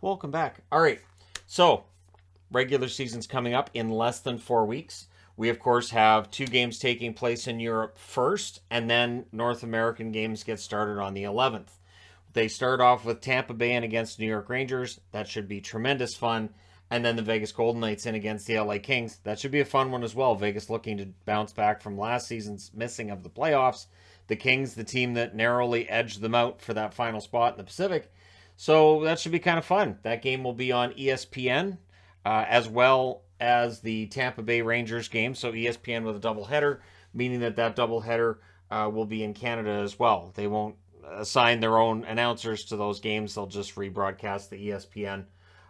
Welcome back. All right. So, regular season's coming up in less than 4 weeks. We, of course, have 2 games taking place in Europe first, and then North American games get started on the 11th. They start off with Tampa Bay in against New York Rangers. That should be tremendous fun. And then the Vegas Golden Knights in against the LA Kings. That should be a fun one as well. Vegas looking to bounce back from last season's missing of the playoffs. The Kings, the team that narrowly edged them out for that final spot in the Pacific. So that should be kind of fun. That game will be on ESPN, as well as the Tampa Bay Rangers game. So ESPN with a doubleheader, meaning that doubleheader will be in Canada as well. They won't assign their own announcers to those games. They'll just rebroadcast the ESPN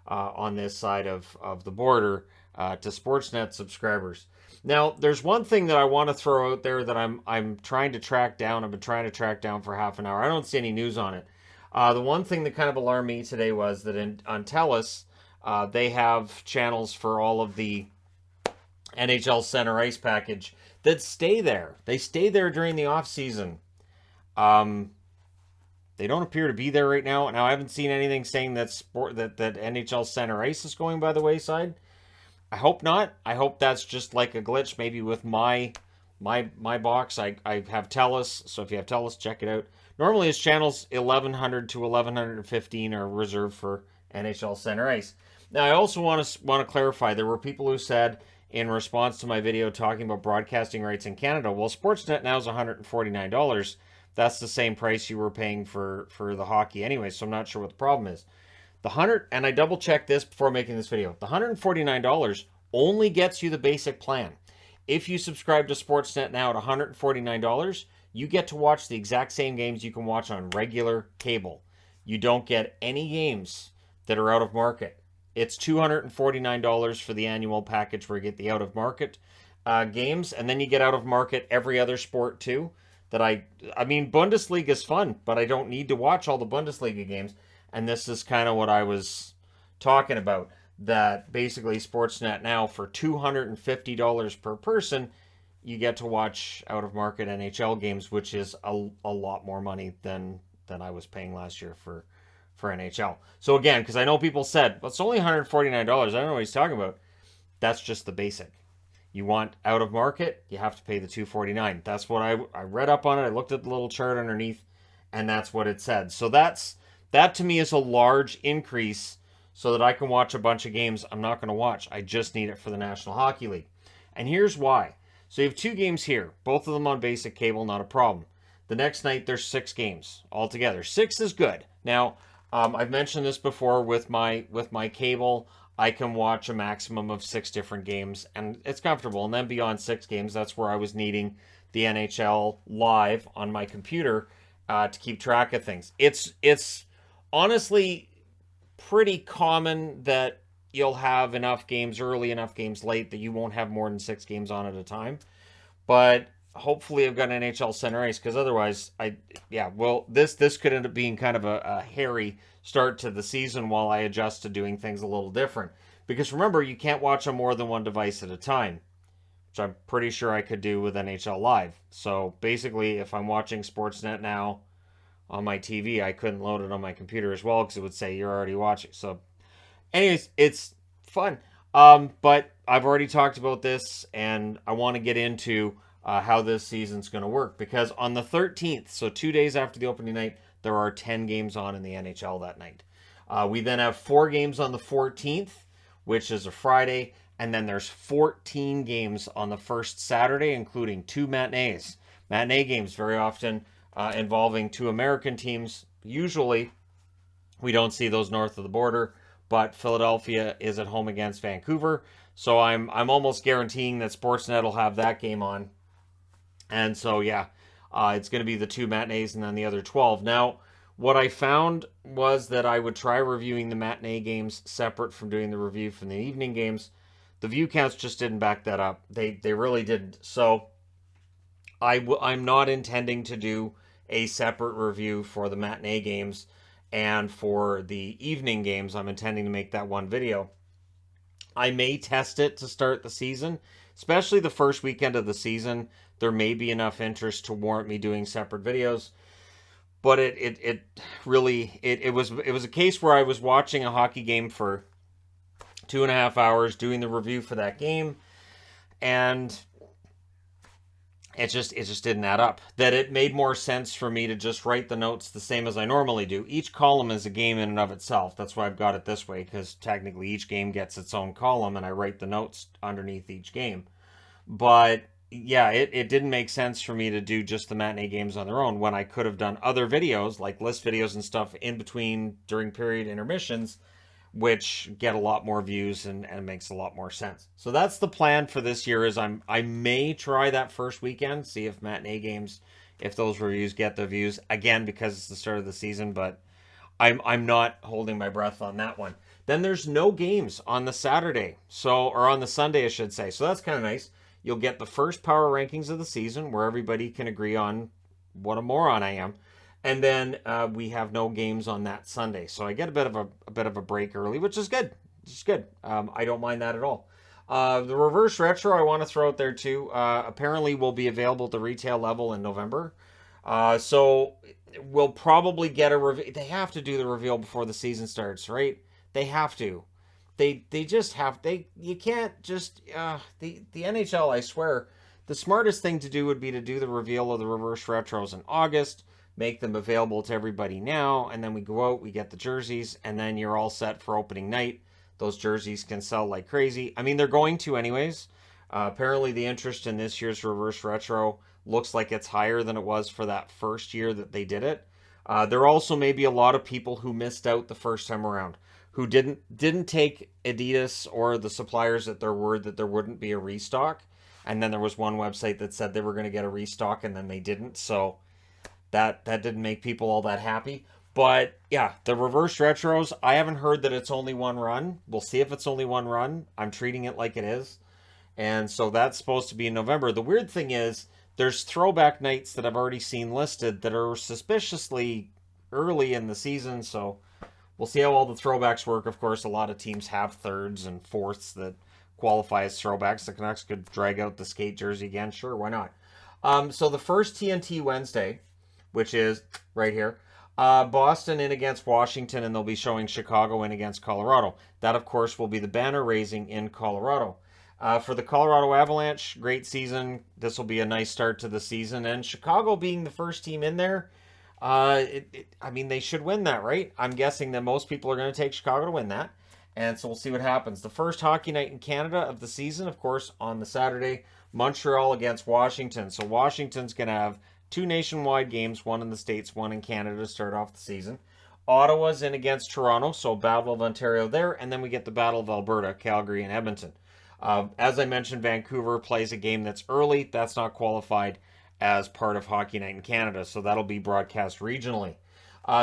on this side of the border to Sportsnet subscribers. Now, there's one thing that I want to throw out there that I'm trying to track down. I've been trying to track down for half an hour. I don't see any news on it. The one thing that kind of alarmed me today was that on TELUS, they have channels for all of the NHL Center Ice package that stay there. They stay there during the off season. They don't appear to be there right now. Now, I haven't seen anything saying that NHL Center Ice is going by the wayside. I hope not. I hope that's just like a glitch, maybe with my box. I have TELUS, so if you have TELUS, check it out. Normally, it's channels 1100 to 1115 are reserved for NHL Center Ice. Now, I also want to clarify. There were people who said in response to my video talking about broadcasting rights in Canada, well, Sportsnet now is $149. That's the same price you were paying for the hockey anyway, so I'm not sure what the problem is. And I double checked this before making this video. The $149 only gets you the basic plan. If you subscribe to Sportsnet now at $149, you get to watch the exact same games you can watch on regular cable. You don't get any games that are out of market. It's $249 for the annual package where you get the out of market games, and then you get out of market every other sport too. I mean, Bundesliga is fun, but I don't need to watch all the Bundesliga games. And this is kind of what I was talking about. That basically Sportsnet now for $250 per person, you get to watch out-of-market NHL games, which is a lot more money than I was paying last year for NHL. So again, because I know people said, well, it's only $149. I don't know what he's talking about. That's just the basic. You want out of market, you have to pay the $249. That's what I read up on it. I looked at the little chart underneath, and that's what it said. So that to me is a large increase so that I can watch a bunch of games I'm not going to watch. I just need it for the National Hockey League. And here's why. So you have 2 games here, both of them on basic cable, not a problem. The next night, there's 6 games altogether. 6 is good. Now, I've mentioned this before with my cable. I can watch a maximum of 6 different games, and it's comfortable. And then beyond 6 games, that's where I was needing the NHL live on my computer to keep track of things. It's honestly pretty common that you'll have enough games early, enough games late that you won't have more than 6 games on at a time. But hopefully I've got an NHL Center Ice, because otherwise, this could end up being kind of a hairy start to the season while I adjust to doing things a little different. Because remember, you can't watch on more than one device at a time, which I'm pretty sure I could do with NHL Live. So basically, if I'm watching Sportsnet now on my TV, I couldn't load it on my computer as well, because it would say you're already watching. So anyways, it's fun. But I've already talked about this, and I want to get into how this season's going to work, because on the 13th, so 2 days after the opening night, there are 10 games on in the NHL that night. We then have 4 games on the 14th, which is a Friday, and then there's 14 games on the first Saturday, including 2 matinees. Matinee games very often involving 2 American teams. Usually, we don't see those north of the border, but Philadelphia is at home against Vancouver, so I'm almost guaranteeing that Sportsnet will have that game on. And so, yeah, it's going to be the 2 matinees and then the other 12. Now, what I found was that I would try reviewing the matinee games separate from doing the review from the evening games. The view counts just didn't back that up. They really didn't. So I'm not intending to do a separate review for the matinee games, and for the evening games, I'm intending to make that one video. I may test it to start the season, especially the first weekend of the season. There may be enough interest to warrant me doing separate videos. but it really it was a case where I was watching a hockey game for 2.5 hours, doing the review for that game, and it just didn't add up. That it made more sense for me to just write the notes the same as I normally do. Each column is a game in and of itself. That's why I've got it this way, because technically each game gets its own column, and I write the notes underneath each game. But yeah, it didn't make sense for me to do just the matinee games on their own when I could have done other videos, like list videos and stuff in between during period intermissions, which get a lot more views and makes a lot more sense. So that's the plan for this year. Is I may try that first weekend, see if matinee games, if those reviews get the views again, because it's the start of the season, but I'm not holding my breath on that one. Then there's no games on the Saturday, or on the Sunday, I should say. So that's kind of nice. You'll get the first power rankings of the season, where everybody can agree on what a moron I am, and then we have no games on that Sunday. So I get a bit of a break early, which is good. It's good. I don't mind that at all. The reverse retro I want to throw out there too. Apparently will be available at the retail level in November. So we'll probably get a reveal. They have to do the reveal before the season starts, right? They have to. They just have you can't just the NHL, I swear, the smartest thing to do would be to do the reveal of the reverse retros in August, make them available to everybody now, and then we go out, we get the jerseys, and then you're all set for opening night. Those jerseys can sell like crazy. I mean, they're going to anyways. Apparently the interest in this year's reverse retro looks like it's higher than it was for that first year that they did it. There also may be a lot of people who missed out the first time around, who didn't take Adidas or the suppliers at their word that there wouldn't be a restock. And then there was one website that said they were going to get a restock, and then they didn't. So that didn't make people all that happy. But yeah, the reverse retros, I haven't heard that it's only one run. We'll see if it's only one run. I'm treating it like it is. And so that's supposed to be in November. The weird thing is, there's throwback nights that I've already seen listed that are suspiciously early in the season. So we'll see how all the throwbacks work. Of course, a lot of teams have thirds and fourths that qualify as throwbacks. The Canucks could drag out the skate jersey again. Sure, why not? So the first TNT Wednesday, which is right here, Boston in against Washington, and they'll be showing Chicago in against Colorado. That, of course, will be the banner raising in Colorado. For the Colorado Avalanche, great season. This will be a nice start to the season. And Chicago being the first team in there, I mean, they should win that, right? I'm guessing that most people are going to take Chicago to win that. And so we'll see what happens. The first hockey night in Canada of the season, of course, on the Saturday, Montreal against Washington. So Washington's going to have two nationwide games, one in the States, one in Canada to start off the season. Ottawa's in against Toronto, so Battle of Ontario there. And then we get the Battle of Alberta, Calgary, and Edmonton. As I mentioned, Vancouver plays a game that's early. That's not qualified as part of Hockey Night in Canada, so that'll be broadcast regionally.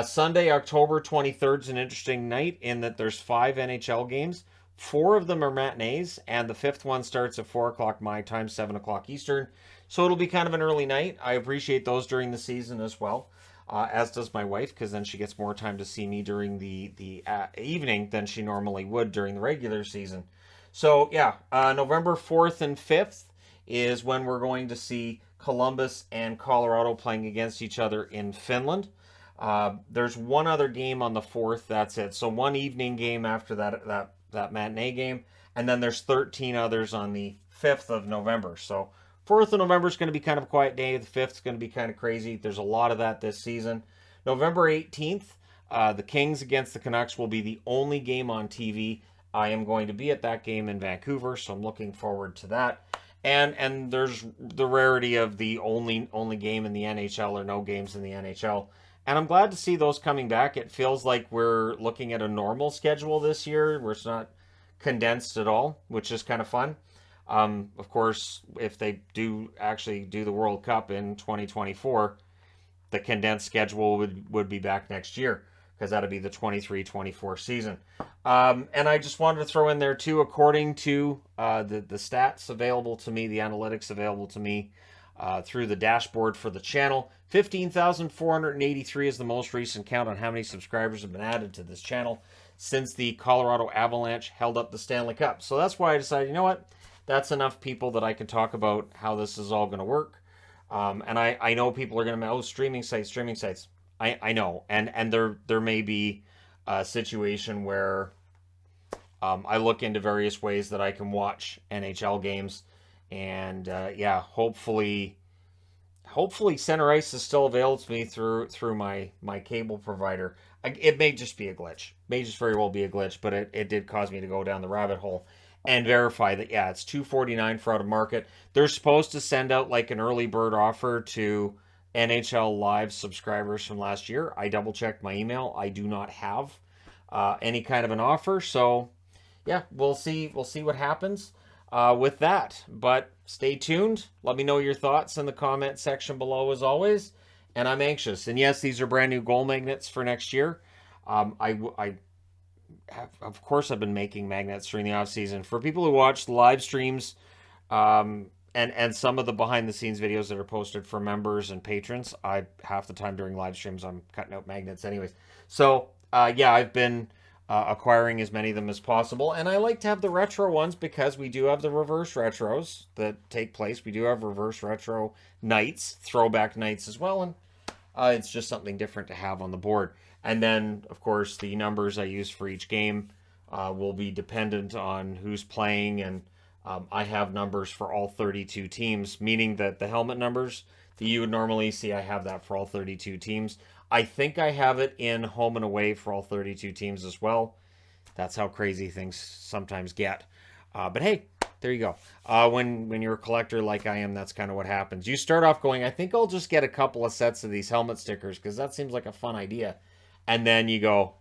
Sunday, October 23rd is an interesting night in that there's 5 NHL games. 4 of them are matinees, and the 5th one starts at 4 o'clock my time, 7 o'clock Eastern. So it'll be kind of an early night. I appreciate those during the season as well, as does my wife, because then she gets more time to see me during the evening than she normally would during the regular season. So yeah, November 4th and 5th is when we're going to see Columbus and Colorado playing against each other in Finland. There's one other game on the 4th, that's it. So one evening game after that matinee game, and then there's 13 others on the 5th of November. So 4th of November is going to be kind of a quiet day. The 5th is going to be kind of crazy. There's a lot of that this season. November 18th, the Kings against the Canucks will be the only game on TV. I am going to be at that game in Vancouver, so I'm looking forward to that. And there's the rarity of the only game in the NHL or no games in the NHL. And I'm glad to see those coming back. It feels like we're looking at a normal schedule this year, where it's not condensed at all, which is kind of fun. Of course, if they do actually do the World Cup in 2024, the condensed schedule would be back next year, because that'll be the 23-24 season. And I just wanted to throw in there too, according to the stats available to me, the analytics available to me through the dashboard for the channel, 15,483 is the most recent count on how many subscribers have been added to this channel since the Colorado Avalanche held up the Stanley Cup. So that's why I decided, you know what, that's enough people that I can talk about how this is all going to work. And I know people are going to, streaming sites. I know, and there may be a situation where I look into various ways that I can watch NHL games, and yeah, hopefully center ice is still available to me through my cable provider. It may just be a glitch, may just very well be a glitch, but it did cause me to go down the rabbit hole and verify that yeah, it's $2.49 for out of market. They're supposed to send out like an early bird offer to NHL Live subscribers from last year. I double checked my email. I do not have any kind of an offer, so yeah, we'll see. We'll see what happens with that. But stay tuned. Let me know your thoughts in the comment section below, as always. And I'm anxious. And yes, these are brand new goal magnets for next year. I have, of course, I've been making magnets during the off season for people who watch the live streams. And some of the behind the scenes videos that are posted for members and patrons. I half the time during live streams I'm cutting out magnets anyways. So yeah, I've been acquiring as many of them as possible, and I like to have the retro ones because we do have the reverse retros that take place. We do have reverse retro nights, throwback nights as well, and it's just something different to have on the board. And then, of course, the numbers I use for each game will be dependent on who's playing, and I have numbers for all 32 teams, meaning that the helmet numbers that you would normally see, I have that for all 32 teams. I think I have it in home and away for all 32 teams as well. That's how crazy things sometimes get. But hey, there you go. When you're a collector like I am, that's kind of what happens. You start off going, I think I'll just get a couple of sets of these helmet stickers because that seems like a fun idea. And then you go,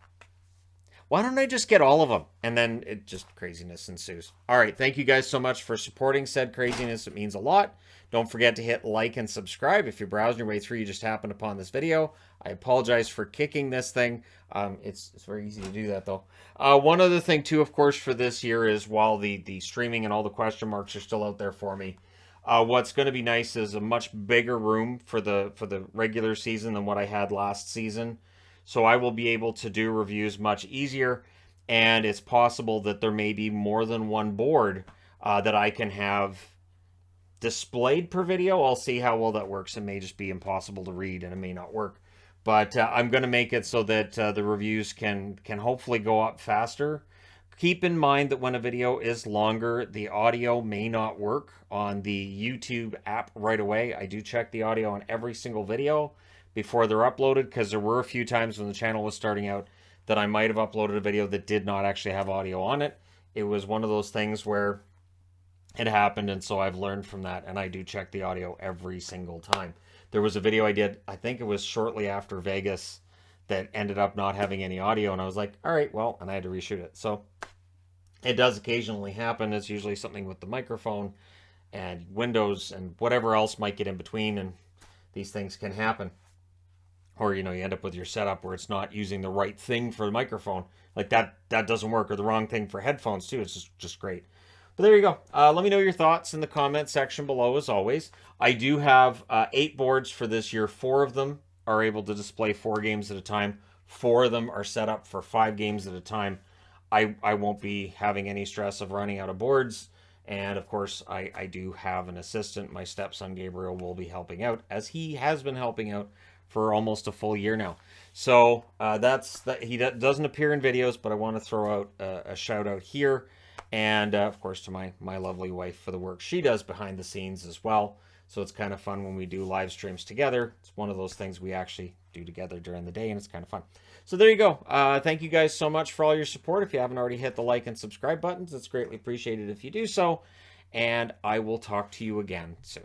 why don't I just get all of them? And then it just craziness ensues. All right. Thank you guys so much for supporting said craziness. It means a lot. Don't forget to hit like and subscribe. If you're browsing your way through, you just happened upon this video. I apologize for kicking this thing. It's very easy to do that, though. One other thing, too, of course, for this year is while the streaming and all the question marks are still out there for me, what's going to be nice is a much bigger room for the regular season than what I had last season. So I will be able to do reviews much easier, and it's possible that there may be more than one board that I can have displayed per video. I'll see how well that works. It may just be impossible to read, and it may not work. But I'm going to make it so that the reviews can hopefully go up faster. Keep in mind that when a video is longer, the audio may not work on the YouTube app right away. I do check the audio on every single video before they're uploaded, because there were a few times when the channel was starting out that I might have uploaded a video that did not actually have audio on it. It was one of those things where it happened, and so I've learned from that, and I do check the audio every single time. There was a video I did, I think it was shortly after Vegas, that ended up not having any audio, and I was like, all right, well, and I had to reshoot it. So it does occasionally happen. It's usually something with the microphone and Windows and whatever else might get in between, and these things can happen. Or, you know, you end up with your setup where it's not using the right thing for the microphone. Like that doesn't work, or the wrong thing for headphones too. It's just great. But there you go. Let me know your thoughts in the comment section below, as always. I do have 8 boards for this year. 4 of them are able to display 4 games at a time. 4 of them are set up for 5 games at a time. I won't be having any stress of running out of boards. And, of course, I do have an assistant. My stepson, Gabriel, will be helping out, as he has been helping out for almost a full year now. So that's that. He doesn't appear in videos, but I want to throw out a shout out here. And, of course, to my lovely wife for the work she does behind the scenes as well. So it's kind of fun when we do live streams together. It's one of those things we actually do together during the day, and it's kind of fun. So there you go. Thank you guys so much for all your support. If you haven't already hit the like and subscribe buttons, it's greatly appreciated if you do so. And I will talk to you again soon.